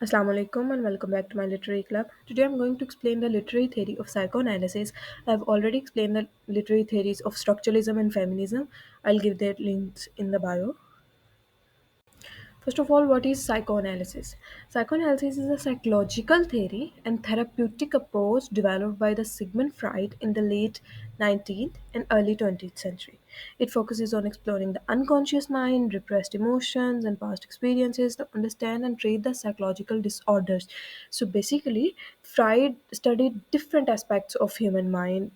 Assalamu alaikum and welcome back to my literary club. Today I'm going to explain the literary theory of psychoanalysis. I've already explained the literary theories of structuralism and feminism. I'll give their links in the bio. First of all, what is psychoanalysis? Psychoanalysis is a psychological theory and therapeutic approach developed by the Sigmund Freud in the late 19th and early 20th century. It focuses on exploring the unconscious mind, repressed emotions, and past experiences to understand and treat the psychological disorders. So basically, Freud studied different aspects of human mind,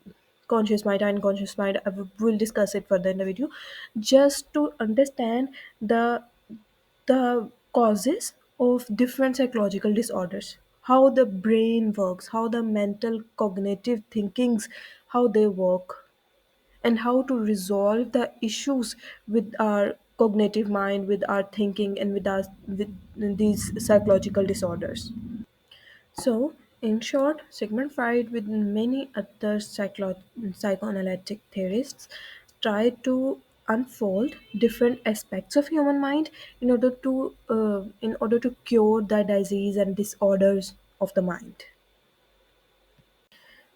conscious mind, unconscious mind. We'll discuss it further in the video, just to understand the causes of different psychological disorders, how the brain works, how the mental cognitive thinkings, how they work, and how to resolve the issues with our cognitive mind, with our thinking, and with these psychological disorders. So, in short, Sigmund Freud, with many other psychoanalytic theorists, tried to unfold different aspects of human mind in order to cure the disease and disorders of the mind.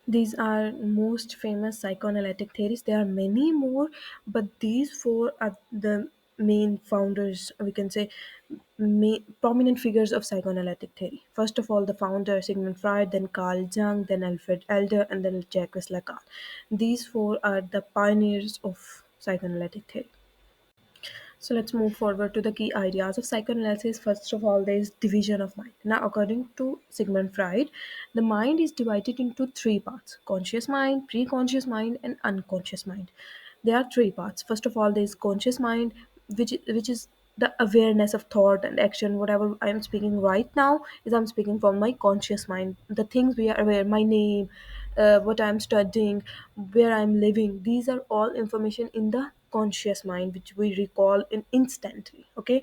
These are most famous psychoanalytic theories. There are many more, but these four are the main founders, we can say, prominent figures of psychoanalytic theory. First of all, the founder Sigmund Freud, then Carl Jung, then Alfred Adler, and then Jacques Lacan. These four are the pioneers of psychoanalytic theory. So let's move forward to the key ideas of psychoanalysis. First of all, there is division of mind. Now, according to Sigmund Freud, the mind is divided into three parts: conscious mind, pre-conscious mind, and unconscious mind. There are three parts. First of all, there is conscious mind, which is the awareness of thought and action. Whatever I am speaking right now is I'm speaking from my conscious mind. The things we are aware, my name, what I'm studying, where I'm living, these are all information in the conscious mind which we recall in instantly. Okay,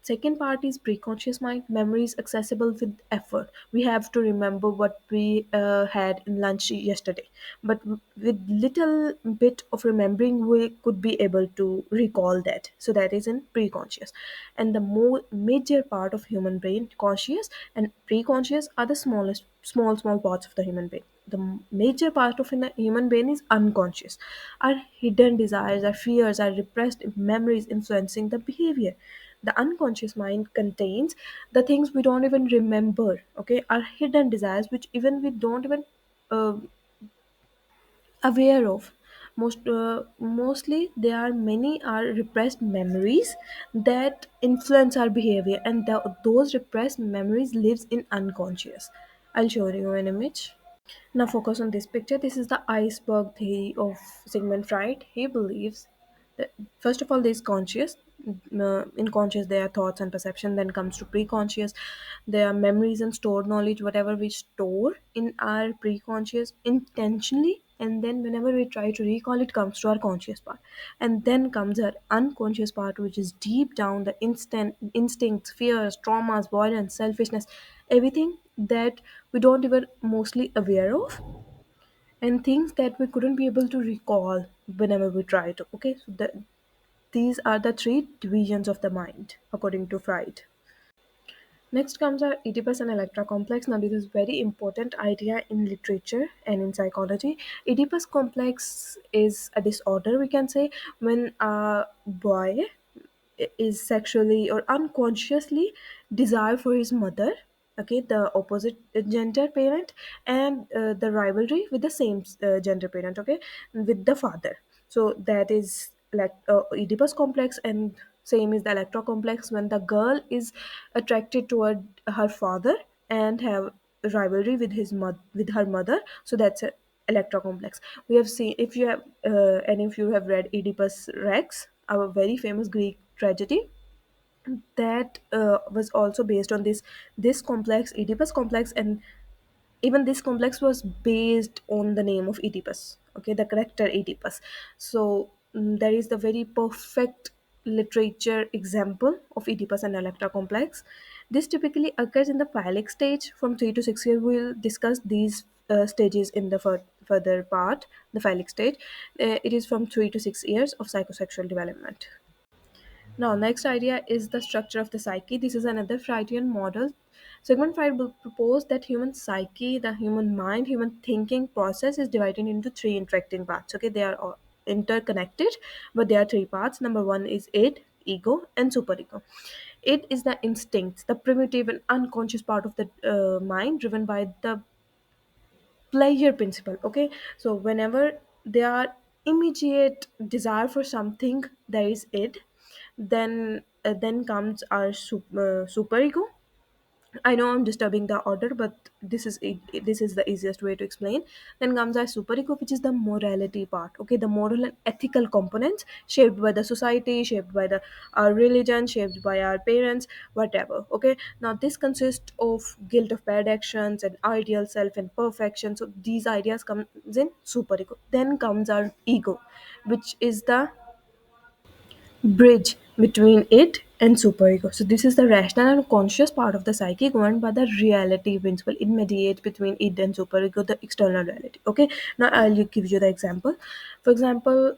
second part is preconscious mind, memories accessible with effort. We have to remember what we had in lunch yesterday, but with little bit of remembering we could be able to recall that. So that is in preconscious. And the more major part of human brain, conscious and preconscious, are the small parts of the human brain. The major part of in the human brain is unconscious. Our hidden desires, our fears, our repressed memories influencing the behavior. The unconscious mind contains the things we don't even remember. Okay, our hidden desires, which even we don't even uh, aware of. Mostly there are many are repressed memories that influence our behavior, and those repressed memories lives in unconscious. I'll show you an image. Now focus on this picture. This is the iceberg theory of Sigmund Freud. He believes that first of all there is conscious. In conscious there are thoughts and perception. Then comes to pre-conscious. There are memories and stored knowledge. Whatever we store in our pre-conscious intentionally, and then whenever we try to recall it, comes to our conscious part. And then comes our unconscious part, which is deep down the instant instincts, fears, traumas, violence, selfishness, everything that we don't even mostly aware of, and things that we couldn't be able to recall whenever we try to. Okay, so these are the three divisions of the mind according to Freud. Next comes our Oedipus and Electra complex. Now, this is very important idea in literature and in psychology. Oedipus complex is a disorder, we can say, when a boy is sexually or unconsciously desire for his mother, okay, the opposite gender parent, and the rivalry with the same gender parent, okay, with the father. So that is like Oedipus complex, and same is the Electra complex, when the girl is attracted toward her father and have rivalry with with her mother. So that's a Electra complex. We have seen, if you have any of you have read Oedipus Rex, our very famous Greek tragedy, that was also based on this complex, Oedipus complex. And even this complex was based on the name of Oedipus, okay, the character Oedipus. So there is the very perfect literature example of Oedipus and Electra complex. This typically occurs in the phallic stage from 3 to 6 years. We'll discuss these stages in the further part. The phallic stage, it is from 3 to 6 years of psychosexual development. Now, next idea is the structure of the psyche. This is another Freudian model Sigmund Freud will propose that human psyche, the human mind, human thinking process is divided into three interacting parts. Okay, they are all interconnected, but there are three parts. Number one is id, ego, and superego. It is the instincts, the primitive and unconscious part of the mind, driven by the pleasure principle. Okay, so whenever there are immediate desire for something, there is it. Then comes our superego. I know I'm disturbing the order, but this is the easiest way to explain. Then comes our superego, which is the morality part. Okay, the moral and ethical components shaped by the society, shaped by the our religion, shaped by our parents, whatever. Okay, now this consists of guilt of bad actions and ideal self and perfection. So these ideas comes in superego. Then comes our ego, which is the bridge between it and superego. So this is the rational and conscious part of the psyche governed by the reality principle. It mediates between it and superego, the external reality. Okay. Now I'll give you the example. For example,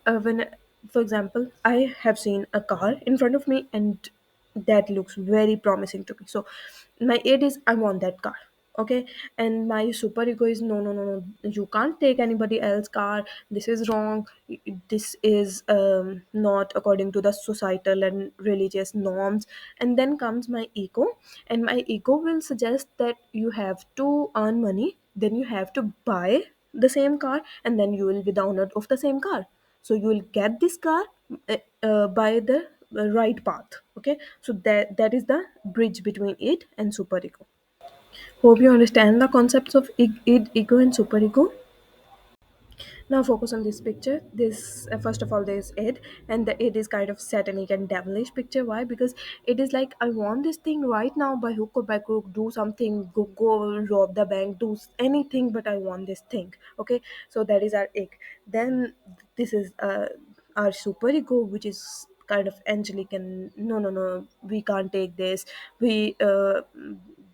I have seen a car in front of me and that looks very promising to me. So my aid is I want that car. Okay, and my super ego is no, no, no, no, you can't take anybody else's car, this is wrong, this is not according to the societal and religious norms. And then comes my ego, and my ego will suggest that you have to earn money, then you have to buy the same car, and then you will be the owner of the same car. So you will get this car by the right path. Okay, so that is the bridge between it and superego. Hope you understand the concepts of id, ego, and superego. Now focus on this picture. This first of all, there is Ed, and the Ed is kind of satanic and devilish picture. Why? Because it is like I want this thing right now by hook or by crook. Do something. Go rob the bank. Do anything, but I want this thing. Okay, so that is our egg. Then this is our super ego, which is kind of angelic and no, no, no, we can't take this. We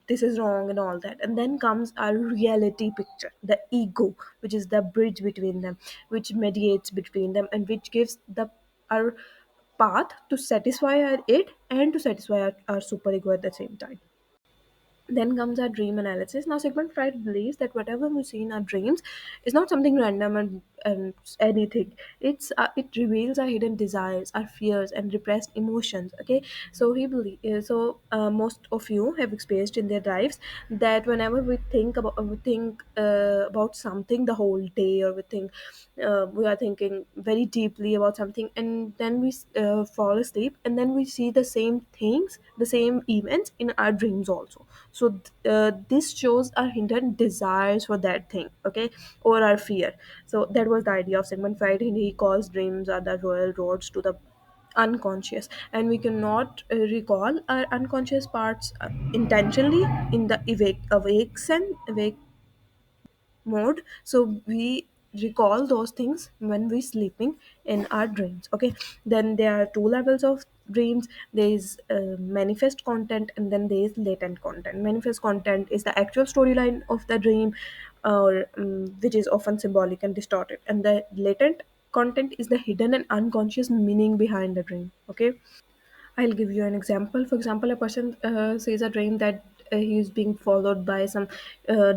this is wrong and all that. And then comes our reality picture, the ego, which is the bridge between them, which mediates between them, and which gives the our path to satisfy our it and to satisfy our superego at the same time. Then comes our dream analysis. Now, Sigmund Freud believes that whatever we see in our dreams is not something random and anything. It reveals our hidden desires, our fears, and repressed emotions. Okay, so most of you have experienced in their lives that whenever we think about something the whole day, or we are thinking very deeply about something, and then we fall asleep, and then we see the same things, the same events in our dreams also. So this shows our hidden desires for that thing. Okay, or our fear. So that was the idea of Sigmund Freud, and he calls dreams are the royal roads to the unconscious, and we cannot recall our unconscious parts intentionally in the awake mode. So we recall those things when we're sleeping in our dreams. Okay, then there are two levels of dreams. There is manifest content, and then there is latent content. Manifest content is the actual storyline of the dream, or which is often symbolic and distorted, and the latent content is the hidden and unconscious meaning behind the dream. Okay, I'll give you an example. For example, a person sees a dream that he is being followed by some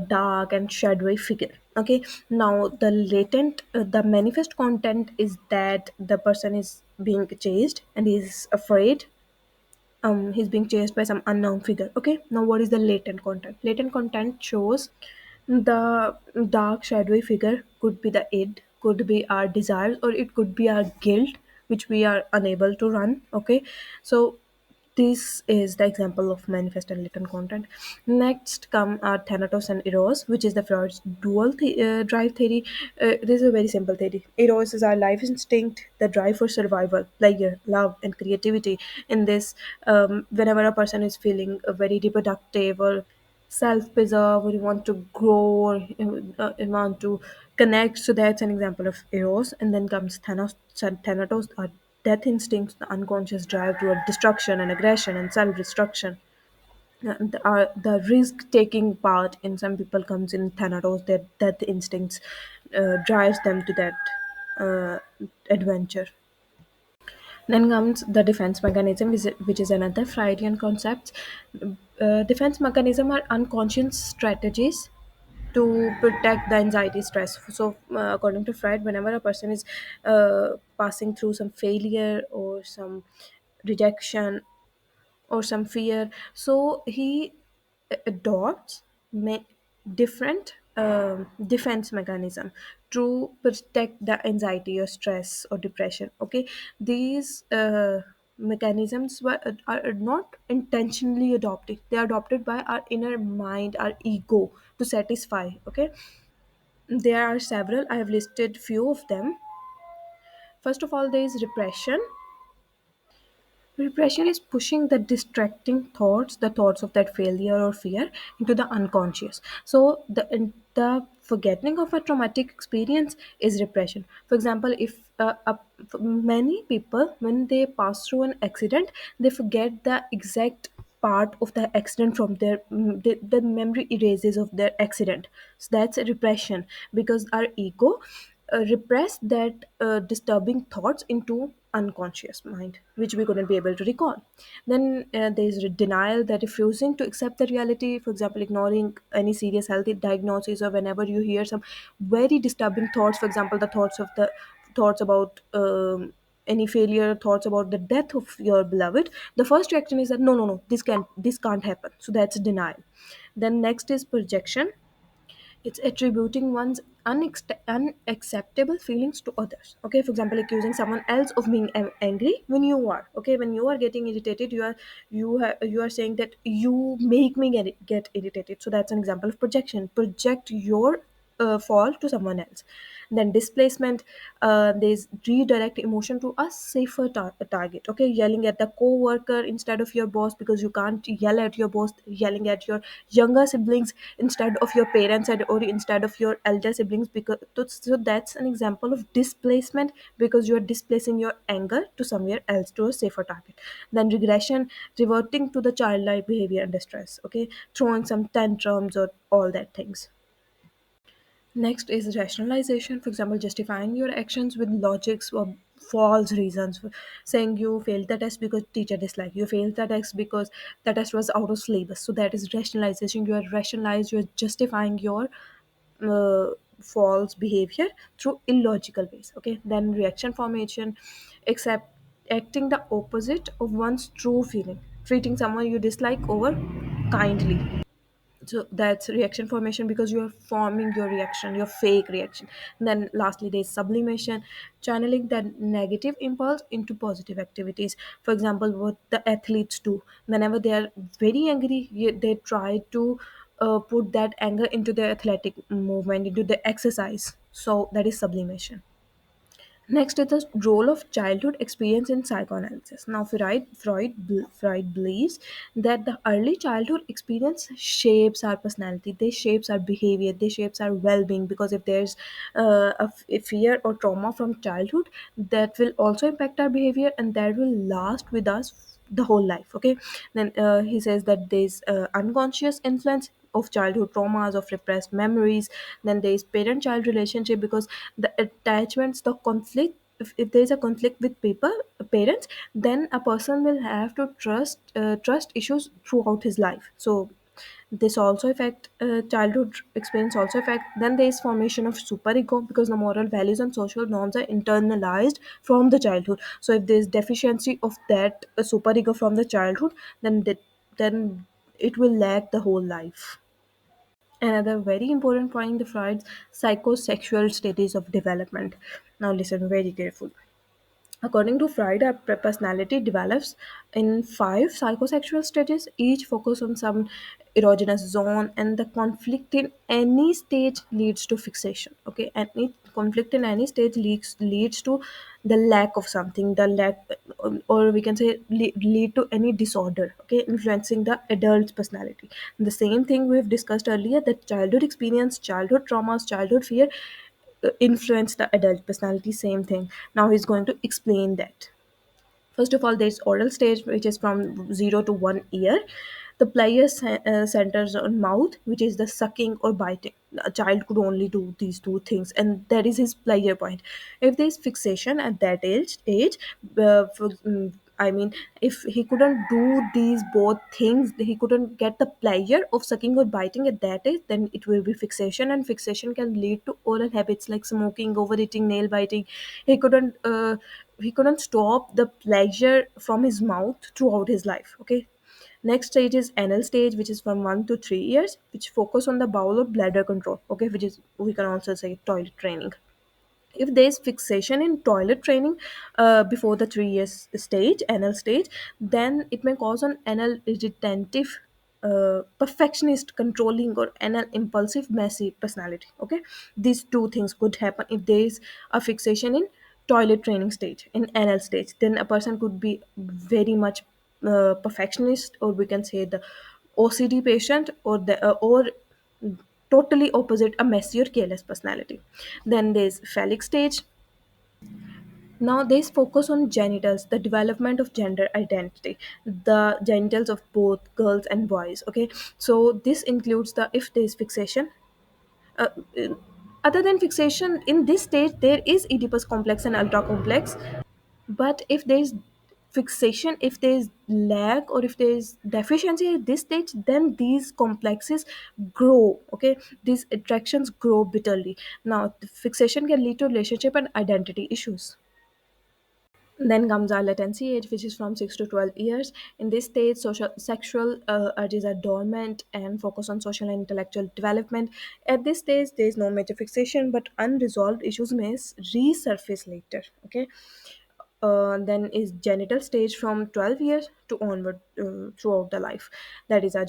dark and shadowy figure. Okay, now the manifest content is that the person is being chased and he's afraid. He's being chased by some unknown figure. Okay, now what is the latent content? Latent content shows the dark shadowy figure could be the id, could be our desires, or it could be our guilt, which we are unable to run. Okay, so this is the example of manifest and latent content. Next come our Thanatos and Eros, which is the Freud's drive theory. This is a very simple theory. Eros is our life instinct, the drive for survival, pleasure, love, and creativity. In this, whenever a person is feeling very reproductive or self-preserve, or you want to grow, or you want to connect, so that's an example of eros. And then comes thanatos, our death instincts, the unconscious drive toward destruction and aggression and self-destruction. The risk-taking part in some people comes in thanatos, that death instincts drives them to that adventure. Then comes the defense mechanism, which is another Freudian concept. Defense mechanism are unconscious strategies to protect the anxiety stress. So, according to Freud, whenever a person is passing through some failure or some rejection or some fear, so he adopts different defense mechanism to protect the anxiety or stress or depression. Okay, these mechanisms are not intentionally adopted, they are adopted by our inner mind, our ego, to satisfy. Okay, there are several, I have listed few of them. First of all, there is repression. Repression is pushing the distracting thoughts, the thoughts of that failure or fear, into the unconscious. So the forgetting of a traumatic experience is repression. For example, if many people, when they pass through an accident, they forget the exact part of the accident from their the memory erases of their accident. So that's a repression, because our ego repress that disturbing thoughts into unconscious mind, which we couldn't be able to recall. Then there's denial, that refusing to accept the reality. For example, ignoring any serious healthy diagnosis, or whenever you hear some very disturbing thoughts, for example, the thoughts about any failure, thoughts about the death of your beloved, the first reaction is that no, no, no, this can't happen. So that's denial. Then next is projection. It's attributing one's unacceptable feelings to others. Okay, for example, accusing someone else of being angry when you are. Okay, when you are getting irritated, you are saying that you make me get irritated. So that's an example of projection. Project your fall to someone else. Then displacement, there's redirect emotion to a safer target. Okay, yelling at the co-worker instead of your boss, because you can't yell at your boss. Yelling at your younger siblings instead of your parents, or instead of your elder siblings, because so that's an example of displacement, because you are displacing your anger to somewhere else, to a safer target. Then regression, reverting to the childlike behavior under stress. Okay, throwing some tantrums or all that things. Next is rationalization. For example, justifying your actions with logics or false reasons. Saying you failed the test because teacher disliked you, failed the test because the test was out of syllabus. So that is rationalization. You are rationalized. You are justifying your uh, false behavior through illogical ways. Okay. Then reaction formation, except acting the opposite of one's true feeling. Treating someone you dislike over kindly, so that's reaction formation, because you are forming your reaction, your fake reaction. And then lastly, there's sublimation, channeling that negative impulse into positive activities. For example, what the athletes do whenever they are very angry, they try to put that anger into their athletic movement, into the exercise. So that is sublimation. Next is the role of childhood experience in psychoanalysis. Now, Freud believes that the early childhood experience shapes our personality, they shapes our behavior, they shapes our well-being. Because if there's a fear or trauma from childhood, that will also impact our behavior, and that will last with us the whole life. Okay, then he says that there's unconscious influence of childhood traumas, of repressed memories. Then there is parent child relationship, because the attachments, the conflict, if there is a conflict with people parents, then a person will have to trust issues throughout his life. So this also affect childhood experience also affect. Then there is formation of superego, because the moral values and social norms are internalized from the childhood. So if there is deficiency of that superego from the childhood, then it will lag the whole life. Another very important point, the Freud's psychosexual stages of development. Now listen very carefully. According to Freud, our personality develops in five psychosexual stages, each focus on some erogenous zone, and the conflict in any stage leads to fixation. Okay, any conflict in any stage leads to the lack of something, the lack, or we can say lead to any disorder. Okay, influencing the adult personality. The same thing we've discussed earlier, that childhood experience, childhood traumas, childhood fear influence the adult personality. Same thing. Now he's going to explain that. First of all, there's oral stage, which is from 0 to 1 year. The player centers on mouth, which is the sucking or biting. a child could only do these two things, and that is his pleasure point. If there is fixation at that age, I mean, if he couldn't do these both things, he couldn't get the pleasure of sucking or biting at that age, then it will be fixation, and fixation can lead to oral habits like smoking, overeating, nail biting. He couldn't stop the pleasure from his mouth throughout his life. Okay. Next stage is anal stage, which is from 1 to 3 years, which focus on the bowel or bladder control. Okay, which is, we can also say, toilet training. If there is fixation in toilet training before the 3 years stage, anal stage, then it may cause an anal retentive, perfectionist, controlling, or anal impulsive, messy personality. Okay, these two things could happen if there is a fixation in toilet training stage, in anal stage. Then a person could be very much perfectionist, or we can say the OCD patient, or the or totally opposite, a messy or careless personality. Then there's phallic stage. Now there's focus on genitals, the development of gender identity, the genitals of both girls and boys. Okay, so this includes the, if there's fixation, uh, uh, other than fixation in this stage, there is Oedipus complex and ultra complex. But if there's fixation, if there's lack, or if there's deficiency at this stage, then these complexes grow. Okay, these attractions grow bitterly. Now the fixation can lead to relationship and identity issues. Then comes our latency age, which is from 6 to 12 years. In this stage, social sexual urges are dormant and focus on social and intellectual development. At this stage, there is no major fixation, but unresolved issues may resurface later. Okay. Then is genital stage from 12 years to onward, throughout the life. That is our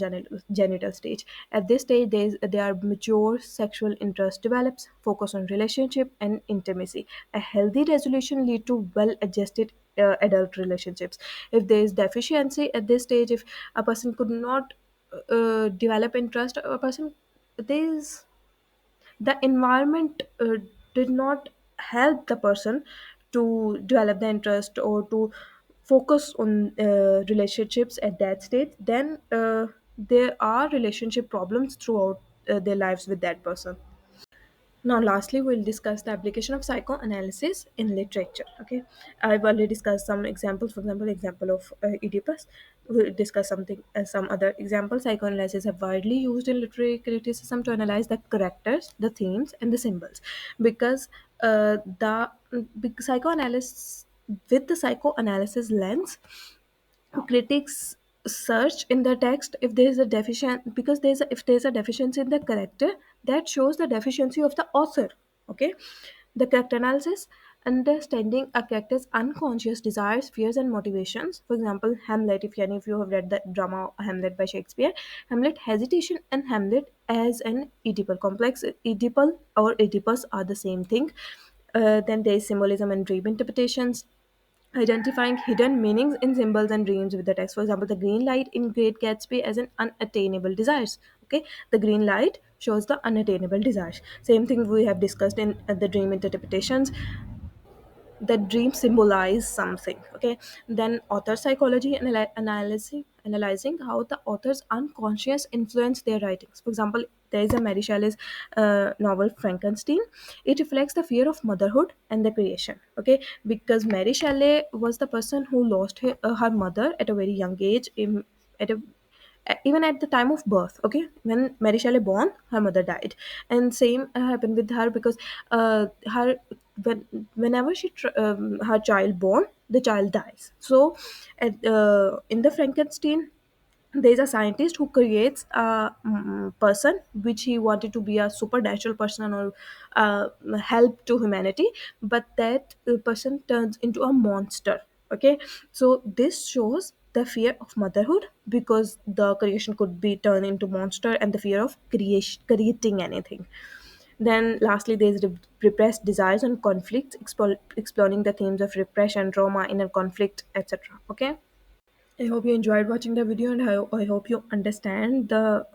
genital stage. At this stage, there are mature sexual interest develops, focus on relationship and intimacy. A healthy resolution lead to well adjusted adult relationships. If there is deficiency at this stage, if a person could not develop interest, a person, there is, the environment did not help the person to develop the interest or to focus on relationships at that stage, then there are relationship problems throughout their lives with that person. Now, lastly, we'll discuss the application of psychoanalysis in literature. Okay, I've already discussed some examples. For example, example of Oedipus. We'll discuss some other examples. Psychoanalysis have widely used in literary criticism to analyze the characters, the themes, and the symbols, because the psychoanalysis, with the psychoanalysis lens, critics search in the text if there is a deficient, because if there's a deficiency in the character, that shows the deficiency of the author. Okay, the character analysis, understanding a character's unconscious desires, fears, and motivations. For example, Hamlet. If any of you have read the drama Hamlet by Shakespeare, Hamlet hesitation and Hamlet as an Oedipal complex. Oedipal or Oedipus are the same thing. Then there is symbolism and dream interpretations, identifying hidden meanings in symbols and dreams with the text. For example, the green light in Great Gatsby as an unattainable desires. Okay, the green light shows the unattainable desires. Same thing we have discussed in the dream interpretations, that dreams symbolize something. Okay, then author psychology and analyzing how the author's unconscious influence their writings. For example, there is a Mary Shelley's novel Frankenstein. It reflects the fear of motherhood and the creation. Okay, because Mary Shelley was the person who lost her mother at a very young age, at a even at the time of birth. Okay, when Mary Shelley born, her mother died, and same happened with her, because her whenever her child born, the child dies. So in the Frankenstein, there's a scientist who creates a person which he wanted to be a supernatural person, or help to humanity, but that person turns into a monster. Okay, so this shows the fear of motherhood, because the creation could be turned into monster, and the fear of creating anything. Then lastly, there's repressed desires and conflicts, exploring the themes of repression, trauma, inner conflict, etc. Okay, I hope you enjoyed watching the video, and I hope you understand the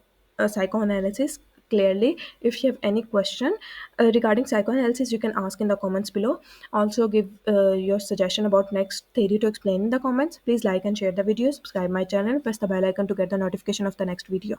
psychoanalysis clearly. If you have any question regarding psychoanalysis, you can ask in the comments below. Also, give your suggestion about next theory to explain in the comments. Please like and share the video, subscribe my channel, press the bell icon to get the notification of the next video.